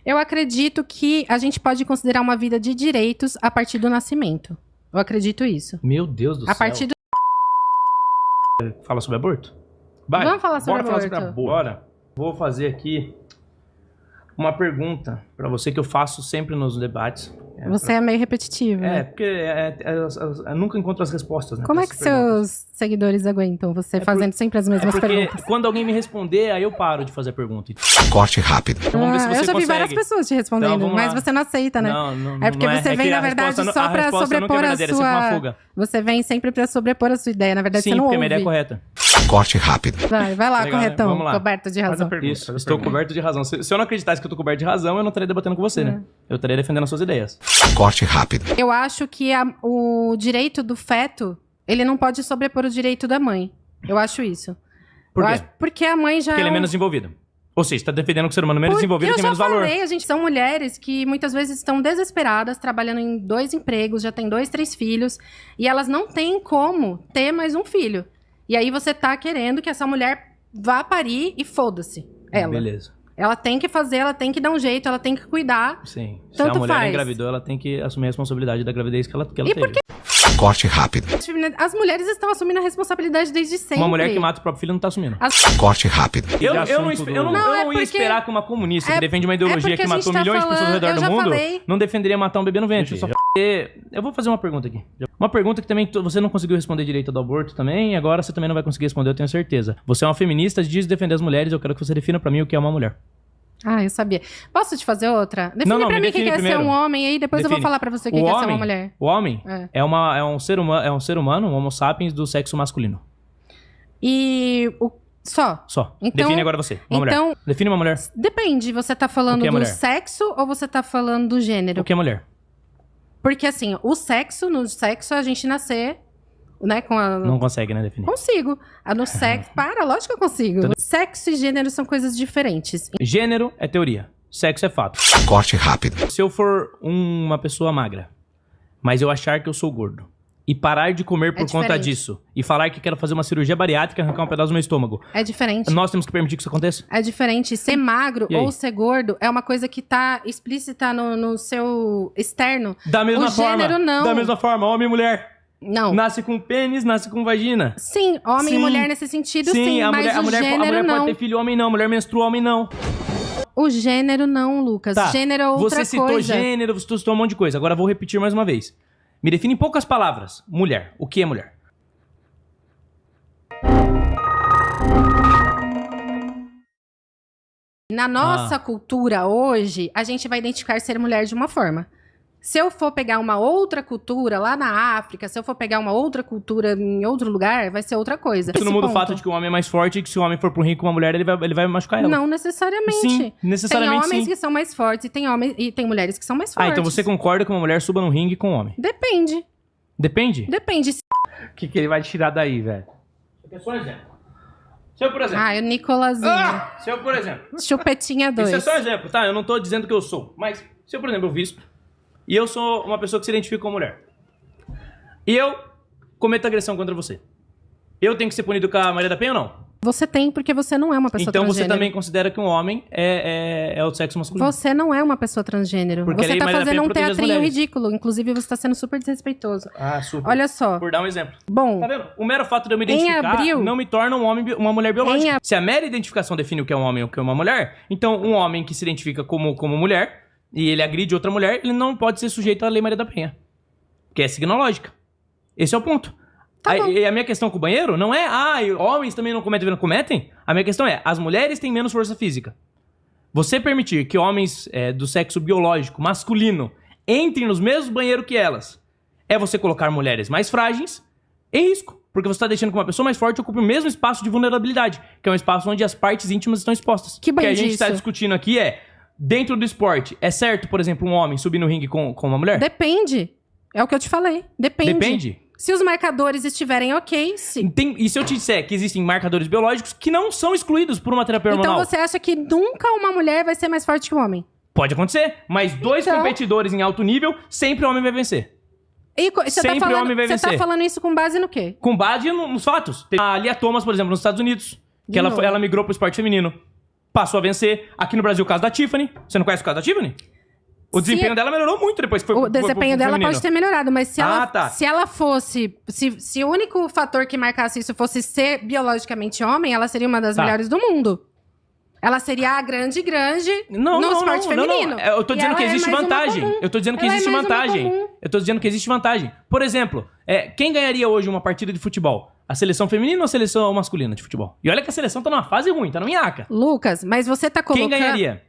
Eu acredito que a gente pode considerar uma vida de direitos a partir do nascimento. Eu acredito isso. Meu Deus do céu. A partir do... Fala sobre aborto? Vai. Vamos falar sobre Bora aborto. falar sobre aborto. Bora. Vou fazer aqui uma pergunta pra você que eu faço sempre nos debates. Você é meio repetitivo, né? Porque eu nunca encontro as respostas, né? Como é que seus seguidores aguentam você fazendo sempre as mesmas perguntas? Porque quando alguém me responder, aí eu paro de fazer a pergunta. Corte rápido. Então vamos ver se você eu já vi consegue. várias pessoas te respondendo, Então, mas lá. você não aceita, né? Não, é porque não você vem, que na a verdade, resposta só pra nunca sobrepor é a verdadeira, é sempre uma sua... fuga. Você vem sempre pra sobrepor a sua ideia. Na verdade, Sim, você não porque a ouve. minha ideia é correta. Corte rápido. Vai lá, Legal, né? corretão. Vamos lá. Coberto de razão. Isso, estou coberto de razão. Se eu não acreditasse que eu tô coberto de razão, eu não estaria debatendo com você, né? Eu estaria defendendo as suas ideias. Corte rápido. Eu acho que o direito do feto, ele não pode sobrepor o direito da mãe. Eu acho isso. Por Eu quê? acho- porque a mãe já Porque ele é um- menos desenvolvido. Ou seja, você tá defendendo que o ser humano menos desenvolvido eu tem já menos valor. falei, a gente são mulheres que muitas vezes estão desesperadas, trabalhando em 2 empregos, já tem 2, 3 filhos, e elas não têm como ter mais um filho. E aí você tá querendo que essa mulher vá parir e foda-se ela. Beleza. Ela tem que fazer, ela tem que dar um jeito, ela tem que cuidar. Sim. Se Tanto a mulher faz. engravidou, ela tem que assumir a responsabilidade da gravidez que ela E teve. por que Corte rápido. as mulheres estão assumindo a responsabilidade desde sempre? Uma mulher que mata o próprio filho não tá assumindo. Corte rápido. Eu não Não, é ia porque- esperar que uma comunista que é- defende uma é ideologia porque que a gente matou tá milhões de pessoas ao falando- redor eu do já mundo falei. não defenderia matar um bebê no ventre. Só porque... Eu vou fazer uma pergunta aqui. Uma pergunta que também você não conseguiu responder direito do aborto também, e agora você também não vai conseguir responder, eu tenho certeza. Você é uma feminista, diz defender as mulheres, eu quero que você defina pra mim o que é uma mulher. Ah, eu sabia. Posso te fazer outra? Define Não, pra me mim o que define é ser primeiro. um homem, aí depois eu vou Define. falar pra você o que é ser uma mulher. O homem É. é um ser humano, um homo sapiens do sexo masculino. E o... Só. Só. Então- Define agora você. Uma então- mulher. Define uma mulher. Depende, você tá O falando que é do mulher? sexo ou você tá falando do gênero? O que é mulher? Porque assim, o sexo, no sexo a gente nascer, né, com a... Não consegue, né, definir. Consigo. No sexo... Lógico que eu consigo. Sexo e gênero são coisas diferentes. Gênero é teoria. Sexo é fato. Corte rápido. Se eu for uma pessoa magra, mas eu achar que eu sou gordo, e parar de comer por conta diferente. disso, e falar que quero fazer uma cirurgia bariátrica e arrancar um pedaço do meu estômago, É diferente. nós temos que permitir que isso aconteça? É diferente. Ser magro E aí? ou ser gordo é uma coisa que tá explícita no seu externo. Da mesma O forma. gênero, não. Da mesma forma, homem e mulher. Não. Nasce com pênis, nasce com vagina. Sim, homem Sim. e mulher nesse sentido, sim. a mas mulher, a o mulher, gênero a mulher não. pode ter filho, homem não. A mulher menstrua, homem não. O gênero não, Lucas. Tá. Gênero é outra Você citou coisa. gênero, você citou um monte de coisa. Agora eu vou repetir mais uma vez. Me define em poucas palavras. Mulher. O que é mulher? Na nossa cultura hoje, a gente vai identificar ser mulher de uma forma. Se eu for pegar uma outra cultura lá na África, se eu for pegar uma outra cultura em outro lugar, vai ser outra coisa. Isso não Esse muda o ponto. fato de que o homem é mais forte e que se o homem for pro ringue com uma mulher, ele vai machucar ela. Não necessariamente. Sim, necessariamente Tem homens sim. que são mais fortes e tem mulheres que são mais fortes. Ah, então você concorda que uma mulher suba no ringue com um homem? Depende. Depende? Depende. O que ele vai tirar daí, velho? Isso é só um exemplo. Se eu, por exemplo... Ah, o Nicolazinho. Se eu, por exemplo... Chupetinha 2. Isso é só um exemplo, tá? Eu não tô dizendo que eu sou. Mas, se eu, por exemplo, eu visto e eu sou uma pessoa que se identifica como mulher e eu cometo agressão contra você, eu tenho que ser punido com a Maria da Penha ou não? Você tem, porque você não é uma pessoa Então você transgênero. também considera que um homem é o sexo masculino? Você não é uma pessoa transgênero. Porque você aí tá Maria da fazendo Penha um protege as teatrinho mulheres. ridículo. Inclusive, você tá sendo super desrespeitoso. Ah, super. Olha só. Por dar um exemplo. Bom, Tá vendo? O mero fato de eu me identificar abril- não me torna um homem, uma mulher biológica. Em ab- Se a mera identificação define o que é um homem e o que é uma mulher, então um homem que se identifica como mulher e ele agride outra mulher, ele não pode ser sujeito à Lei Maria da Penha. Que é signológica. Esse é o ponto. Tá bom. E a minha questão com o banheiro não é, homens também não cometem, não cometem. A minha questão é, as mulheres têm menos força física. Você permitir que homens do sexo biológico, masculino, entrem nos mesmos banheiros que elas, é você colocar mulheres mais frágeis em risco. Porque você está deixando que uma pessoa mais forte ocupe o mesmo espaço de vulnerabilidade, que é um espaço onde as partes íntimas estão expostas. Que bem O que a gente disso. está discutindo aqui é, dentro do esporte, é certo, por exemplo, um homem subir no ringue com uma mulher? depende. É o que eu te falei. Depende. Depende. Se os marcadores estiverem ok, sim. E se eu te disser que existem marcadores biológicos que não são excluídos por uma terapia hormonal? Então você acha que nunca uma mulher vai ser mais forte que um homem? Pode acontecer, mas dois Então- competidores em alto nível, sempre o homem vai vencer. E você Sempre tá o falando, homem vai você tá vencer. falando isso com base no quê? Com base nos fatos. Tem a Lia Thomas, por exemplo, nos Estados Unidos, que De novo. ela migrou pro esporte feminino. passou a vencer. Aqui no Brasil, o caso da Tiffany. Você não conhece o caso da Tiffany? O desempenho dela melhorou muito depois que foi O desempenho dela pode ter melhorado, mas se ela, tá. se ela fosse... Se o único fator que marcasse isso fosse ser biologicamente homem, ela seria uma das melhores do mundo. Ela seria a grande no esporte feminino. Eu tô dizendo que existe vantagem. Eu tô dizendo que existe vantagem. Eu tô dizendo que existe vantagem. Por exemplo, quem ganharia hoje uma partida de futebol? A seleção feminina ou a seleção masculina de futebol? E olha que a seleção tá numa fase ruim, tá no minhaca. Lucas, mas você tá colocando... Quem ganharia?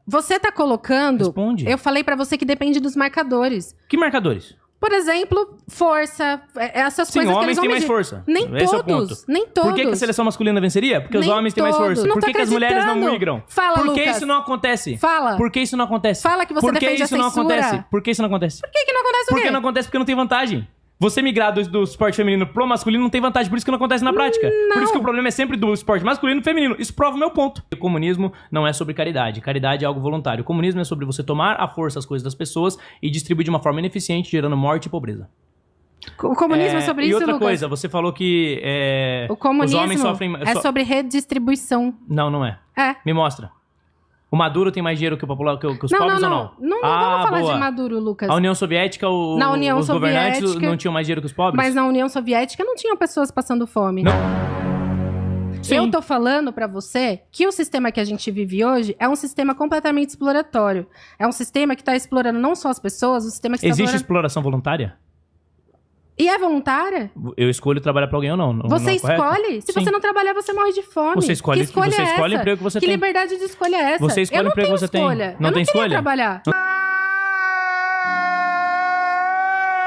Você tá colocando... Responde. Eu falei pra você que depende dos marcadores. Que marcadores? Por exemplo, força, essas Sim, coisas que homens eles vão têm mais medir. força. Nem Esse é o todos, ponto. nem todos. Por que a seleção masculina venceria? Porque os Nem homens têm mais todos. força. Não Por tô que as mulheres não acreditando. migram? Fala, Por que Lucas. isso não acontece? Fala. Por que isso não acontece? Fala que você Por que defende a isso não censura. acontece? Por que isso não acontece? Por que não acontece o Por quê? que não acontece? Porque não tem vantagem. Você migrar do esporte feminino pro masculino não tem vantagem, por isso que não acontece na prática. Por isso que o problema é sempre do esporte masculino e feminino. Isso prova o meu ponto. O comunismo não é sobre caridade. Caridade é algo voluntário. O comunismo é sobre você tomar à força as coisas das pessoas e distribuir de uma forma ineficiente, gerando morte e pobreza. O comunismo é sobre e isso, outra Lucas? coisa, você falou que O comunismo os homens sofrem... é sobre redistribuição. Não, não é. É. Me mostra. O Maduro tem mais dinheiro que, que os pobres ou não? Não vamos falar boa. de Maduro, Lucas. A União Soviética, Na União os governantes Soviética- não tinham mais dinheiro que os pobres? Mas na União Soviética não tinham pessoas passando fome. Não. Sim. Eu tô falando pra você que o sistema que a gente vive hoje é um sistema completamente exploratório. É um sistema que tá explorando não só as pessoas, o sistema que tá Existe explorando... exploração voluntária? E é voluntária? Eu escolho trabalhar pra alguém ou não? Você não é correto? escolhe. Se Sim. você não trabalhar, você morre de fome. Você escolhe- que escolha você é escolhe o essa? emprego que você Que tem. liberdade de escolha é essa? Você escolhe eu não o emprego tenho que você tem. escolha. Não eu tem não queria escolha? trabalhar.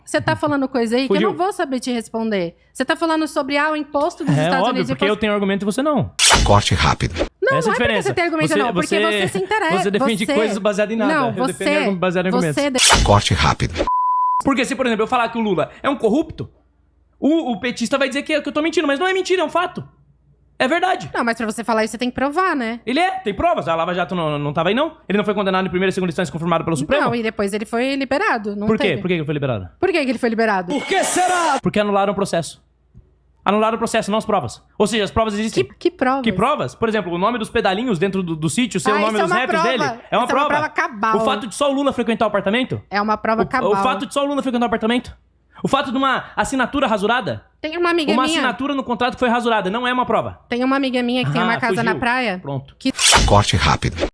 Você tá falando coisa aí que Fugiu. eu não vou saber te responder. Você tá falando sobre o imposto dos É Estados óbvio, Unidos. porque eu tenho argumento e você não. Corte rápido. Não, Essa é a não é porque diferença. você tem argumento, não. Porque você se interessa. Você defende coisas baseadas em nada. Não, Eu defendo argumentos baseados em argumentos. Corte rápido. Porque se, por exemplo, eu falar que o Lula é um corrupto, o petista vai dizer que eu tô mentindo, mas não é mentira, é um fato. É verdade. Não, mas pra você falar isso, você tem que provar, né? Ele tem provas. A Lava Jato não tava aí, não? Ele não foi condenado em primeira e segunda instância confirmado pelo Supremo? Não, e depois ele foi liberado. Não Por quê? teve. Por que ele foi liberado? Por que ele foi liberado? Porque anularam o processo. Anularam o processo, não as provas. Ou seja, as provas existem. Que provas? Que provas? Por exemplo, o nome dos pedalinhos dentro do sítio, ser o nome isso é dos uma netos prova. dele. É uma Isso prova. cabal. O fato de só o Lula frequentar o apartamento? É uma prova cabal. O fato de só o Lula frequentar o apartamento? O fato de uma assinatura rasurada? Tem uma amiga Uma minha... assinatura no contrato que foi rasurada, não é uma prova. Tem uma amiga minha que tem uma casa fugiu. na praia. Pronto. Corte rápido.